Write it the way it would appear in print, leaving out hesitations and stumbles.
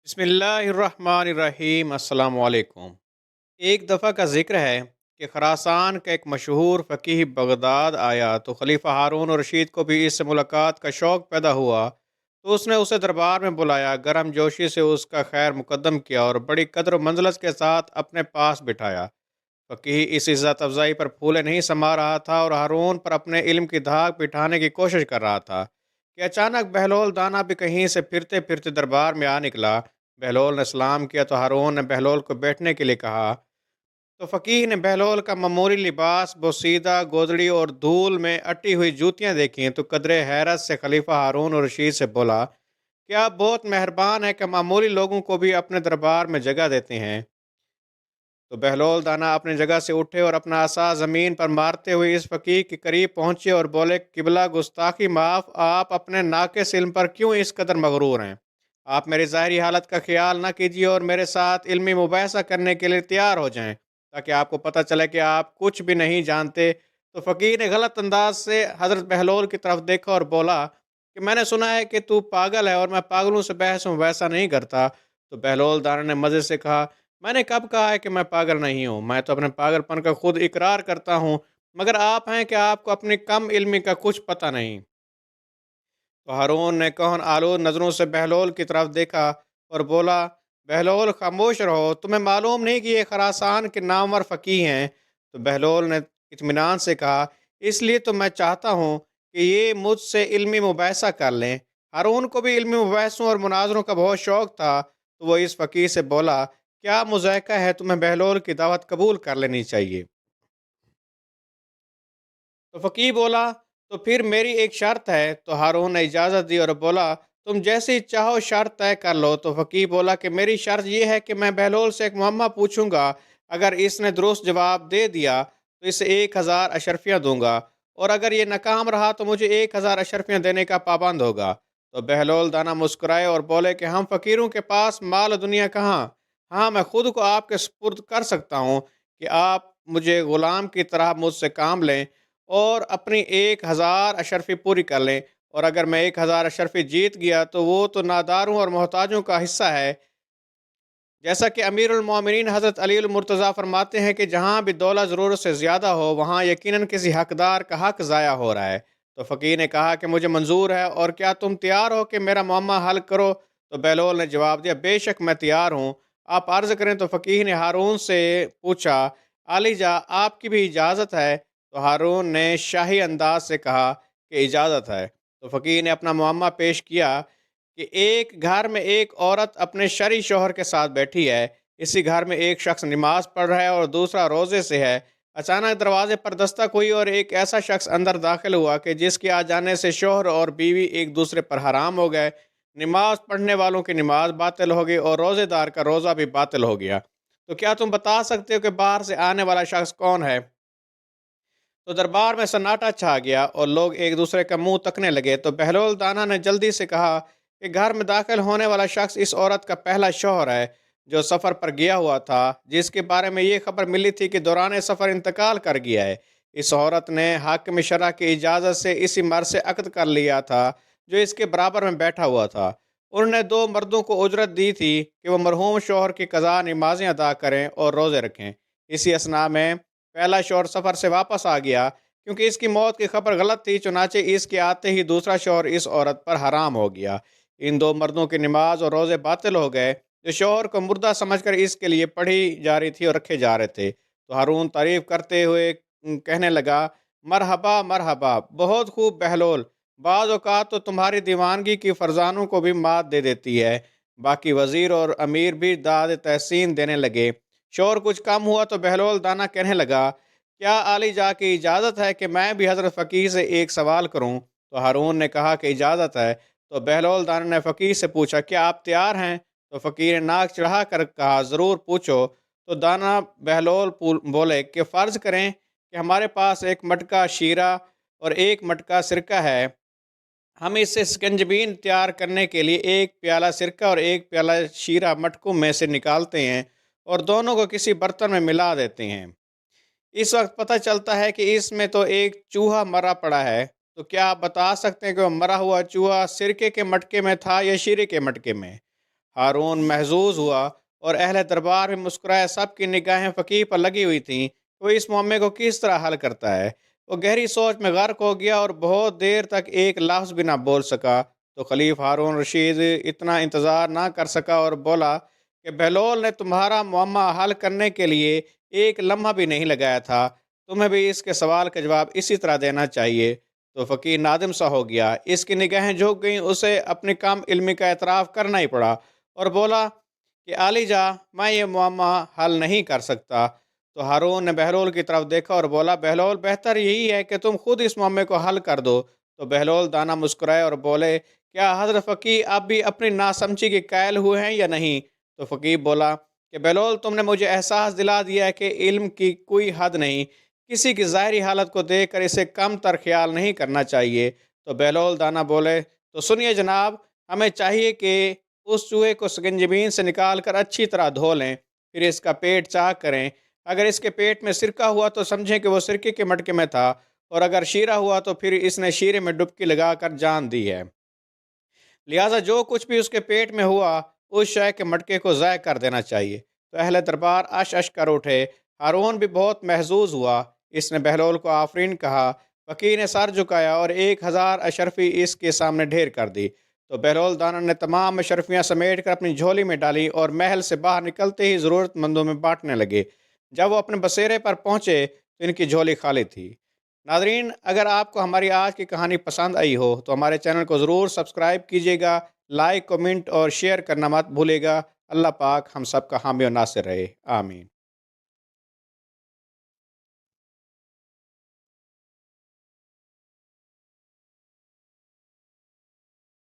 बिस्मिल्लाहिर्रहमानिर्रहीम अस्सलाम वालेकुम। एक दफ़ा का ज़िक्र है कि खरासान का एक मशहूर फ़कीह बगदाद आया तो खलीफा हारून और रशीद को भी इससे मुलाकात का शौक़ पैदा हुआ। तो उसने उसे दरबार में बुलाया, गर्म जोशी से उसका खैर मुकद्दम किया और बड़ी कद्र मंज़लत के साथ अपने पास बिठाया। फ़कीह इस इज़्ज़त अफ़ज़ाई पर फूले नहीं समा रहा था और हारून पर अपने इल्म की धाक बिठाने की कोशिश कर रहा था कि अचानक बहलोल दाना भी कहीं से फिरते फिरते दरबार में आ निकला। बहलोल ने सलाम किया तो हारून ने बहलोल को बैठने के लिए कहा। तो फ़कीह ने बहलोल का मामूली लिबास, बोसीदा गोदड़ी और धूल में अटी हुई जूतियां देखी तो कदरे हैरत से खलीफा हारून और रशीद से बोला कि आप बहुत मेहरबान है कि मामूली लोगों को भी अपने दरबार में जगह देते हैं। तो बहलोल दाना अपनी जगह से उठे और अपना असा ज़मीन पर मारते हुए इस फ़कीह के करीब पहुंचे और बोले, किबला गुस्ताखी माफ़, आप अपने नाक़िस इल्म पर क्यों इस कदर मगरूर हैं? आप मेरी ज़ाहिरी हालत का ख्याल ना कीजिए और मेरे साथ इल्मी मुबाहसा करने के लिए तैयार हो जाएं, ताकि आपको पता चले कि आप कुछ भी नहीं जानते। तो फ़कीह ने गलत अंदाज से हज़रत बहलोल की तरफ देखा और बोला कि मैंने सुना है कि तू पागल है और मैं पागलों से बहस मुबाहसा नहीं करता। तो बहलोल दाना ने मज़े से कहा, मैंने कब कहा है कि मैं पागल नहीं हूँ? मैं तो अपने पागलपन का खुद इकरार करता हूँ, मगर आप हैं कि आपको अपनी कम इल्मी का कुछ पता नहीं। तो हारून ने कौन आलूद नज़रों से बहलोल की तरफ देखा और बोला, बहलोल खामोश रहो, तुम्हें मालूम नहीं कि ये खरासान के नामवर फ़कीह हैं? तो बहलोल ने इत्मीनान से कहा, इसलिए तो मैं चाहता हूँ कि ये मुझसे इल्मी मुबाहसा कर लें। हारून को भी इल्मी मुबाहसों और मुनाजरों का बहुत शौक़ था, तो वो इस फ़कीह से बोला, क्या मुज़ायका है, तुम्हें बहलोल की दावत कबूल कर लेनी चाहिए। तो फ़कीह बोला, तो फिर मेरी एक शर्त है। तो हारून ने इजाज़त दी और बोला, तुम जैसी चाहो शर्त तय कर लो। तो फ़कीह बोला कि मेरी शर्त यह है कि मैं बहलोल से एक मुअम्मा पूछूंगा, अगर इसने दुरुस्त जवाब दे दिया तो इसे 1000 अशरफियाँ दूंगा, और अगर ये नाकाम रहा तो मुझे 1000 अशरफियाँ देने का पाबंद होगा। तो बहलोल दाना मुस्कुराए और बोले कि हम फ़कीरों के पास माल दुनिया कहाँ। हाँ, मैं खुद को आपके सुपुर्द कर सकता हूँ कि आप मुझे ग़ुलाम की तरह मुझसे काम लें और अपनी 1000 अशरफी पूरी कर लें। और अगर मैं 1000 अशरफी जीत गया तो वो तो नादारों और मोहताजों का हिस्सा है। जैसा कि अमीरुल मोमिनीन हज़रत अलीउल मुर्तज़ा फरमाते हैं कि जहाँ भी दौलत ज़रूरत से ज़्यादा हो, वहाँ यकीनन किसी हकदार का हक ज़ाया हो रहा है। तो फ़कीर ने कहा कि मुझे मंजूर है, और क्या तुम तैयार हो कि मेरा मामला हल करो? तो बहलोल ने जवाब दिया, बेशक मैं तैयार हूँ, आप अर्ज़ करें। तो फ़कीह ने हारून से पूछा, आलीजा आपकी भी इजाज़त है? तो हारून ने शाही अंदाज से कहा कि इजाज़त है। तो फ़कीह ने अपना मामला पेश किया कि एक घर में एक औरत अपने शरई शौहर के साथ बैठी है। इसी घर में एक शख्स नमाज पढ़ रहा है और दूसरा रोज़े से है। अचानक दरवाजे पर दस्तक हुई और एक ऐसा शख्स अंदर दाखिल हुआ कि जिसके आ जाने से शौहर और बीवी एक दूसरे पर हराम हो गए। नमाज पढ़ने वालों की नमाज बातिल हो गई और रोज़ेदार का रोज़ा भी बातिल हो गया। तो क्या तुम बता सकते हो कि बाहर से आने वाला शख्स कौन है? तो दरबार में सन्नाटा छा गया और लोग एक दूसरे का मुंह तकने लगे। तो बहलोल दाना ने जल्दी से कहा कि घर में दाखिल होने वाला शख्स इस औरत का पहला शौहर है, जो सफ़र पर गया हुआ था, जिसके बारे में ये खबर मिली थी कि दौरान सफ़र इंतकाल कर गया है। इस औरत ने हाकिम शरह की इजाज़त से इसी मर्द से अक़्द कर लिया था, जो इसके बराबर में बैठा हुआ था। उन्होंने दो मर्दों को उजरत दी थी कि वह मरहूम शौहर की कज़ा नमाजें अदा करें और रोज़े रखें। इसी असना में पहला शौहर सफ़र से वापस आ गया, क्योंकि इसकी मौत की खबर गलत थी। चुनाचे इसके आते ही दूसरा शौहर इस औरत पर हराम हो गया। इन दो मर्दों की नमाज और रोज़े बातिल हो गए, जो शौहर को मुर्दा समझकर इसके लिए पढ़ी जा रही थी और रखे जा रहे थे। तो हारून तारीफ़ करते हुए कहने लगा, मरहबा मरहबा, बहुत खूब बहलोल। बाज़ औक़ात तो तुम्हारी दीवानगी की फ़रज़ानों को भी मात दे देती है। बाकी वज़ीर और अमीर भी दाद तहसीन देने लगे। शोर कुछ कम हुआ तो बहलोल दाना कहने लगा, क्या आली जा की इजाज़त है कि मैं भी हज़रत फ़कीह से एक सवाल करूं? तो हारून ने कहा कि इजाज़त है। तो बहलोल दाना ने फ़कीह से पूछा, क्या आप तैयार हैं? तो फ़कीर ने नाक चढ़ा कर कहा, ज़रूर पूछो। तो दाना बहलोल बोले कि फ़र्ज़ करें कि हमारे पास एक मटका शीरा और एक मटका सिरका है। हम इससे स्कंजबीन तैयार करने के लिए एक प्याला सिरका और एक प्याला शीरा मटकों में से निकालते हैं और दोनों को किसी बर्तन में मिला देते हैं। इस वक्त पता चलता है कि इसमें तो एक चूहा मरा पड़ा है। तो क्या आप बता सकते हैं कि वो मरा हुआ चूहा सिरके के मटके में था या शीरे के मटके में? हारून महजूज हुआ और अहले दरबार में मुस्कुराए। सब की निगाहें फ़कीह पर लगी हुई थीं। वो इस मामले को किस तरह हल करता है। वो गहरी सोच में गर्क हो गया और बहुत देर तक एक लफ्ज़ भी ना बोल सका। तो खलीफा हारून रशीद इतना इंतज़ार ना कर सका और बोला कि बहलोल ने तुम्हारा मुअम्मा हल करने के लिए एक लम्हा भी नहीं लगाया था। तुम्हें भी इसके सवाल का जवाब इसी तरह देना चाहिए। तो फ़कीर नादिम सा हो गया। इसकी निगाहें झुक गईं। उसे अपनी कम इल्मी का एतराफ़ करना ही पड़ा और बोला कि आलीजा, मैं ये मुअम्मा हल नहीं कर सकता। तो हारून ने बहलोल की तरफ देखा और बोला, बहलोल, बेहतर यही है कि तुम खुद इस मामले को हल कर दो। तो बहलोल दाना मुस्कुराए और बोले, क्या हज़रत फ़कीह आप भी अपनी नासमझी के कायल हुए हैं या नहीं? तो फ़कीह बोला कि बहलोल, तुमने मुझे एहसास दिला दिया है कि इल्म की कोई हद नहीं। किसी की ज़ाहिरी हालत को देख कर इसे कम तर ख्याल नहीं करना चाहिए। तो बहलोल दाना बोले, तो सुनिए जनाब, हमें चाहिए कि उस चूहे को सकंजबीन से निकाल कर अच्छी तरह धो लें, फिर इसका पेट चाक करें। अगर इसके पेट में सिरका हुआ तो समझें कि वो सिरके के मटके में था, और अगर शीरा हुआ तो फिर इसने शीरे में डुबकी लगाकर जान दी है। लिहाजा जो कुछ भी उसके पेट में हुआ, उस शय के मटके को ज़ाय कर देना चाहिए। तो अहले दरबार अश अश कर उठे। हारून भी बहुत महजूज हुआ। इसने बहलोल को आफरीन कहा। फ़कीर ने सर झुकाया और 1000 अशरफी इसके सामने ढेर कर दी। तो बहलोल दाना ने तमाम अशरफियाँ समेट कर अपनी झोली में डाली और महल से बाहर निकलते ही ज़रूरतमंदों में बांटने लगे। जब वो अपने बसेरे पर पहुँचे तो इनकी झोली खाली थी। नादरीन, अगर आपको हमारी आज की कहानी पसंद आई हो तो हमारे चैनल को ज़रूर सब्सक्राइब कीजिएगा। लाइक, कमेंट और शेयर करना मत भूलिएगा। अल्लाह पाक हम सब का हामी और नासिर रहे। आमीन।